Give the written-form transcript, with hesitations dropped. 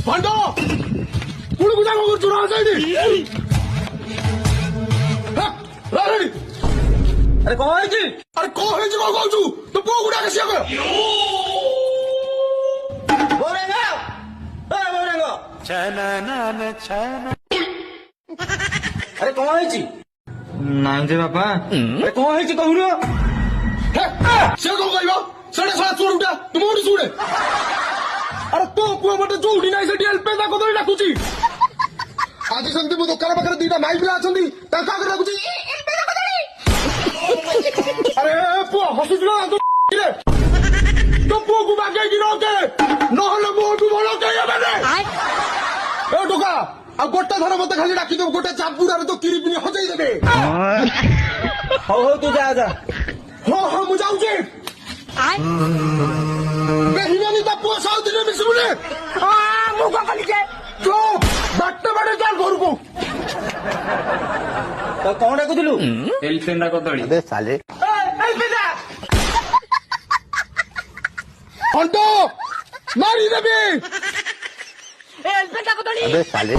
भंड कुड़ी गुड़ा को चुरा जाएगी अरे कौन है जी? अरे कौन है जी को कहू तो पुओ गुड़ा के सिया कर बोलेंगे बोलेंगे अरे कौन है जी? ନାଇଁ ଯେ ବାପା अरे कौन है जी कहूନ से को कहबो साढ़े सात चोर उठा तुम उठी सुने अरे तो पुओ मते जोडी नाही सेठी एलपे दा कोदरी डाकुची आज संती मो दुकान पाखरे दीटा माई पिला अछंती ताका कर डाकुची एलपे दा कोदरी अरे पुओ हसुचला तो रे तो पुओ को बागे की रोके नहले मो तू भलो के बने ए टोका आ गोटे धर मते खाली डाकी दो गोटे चापुरारे तो किरिपिनी हजाई देबे हो तू जा जा हो हो मु जाउची बेहिनानी ता पुओ साउथ ने मिसुले मु को कली के जो बाटे बाटे चल घर को तो कौन डाकुथिलु? ଏଲିଫେଣ୍ଟା କଦଳୀ अबे साले एलपेदा हंटो मारी देबे अबे साले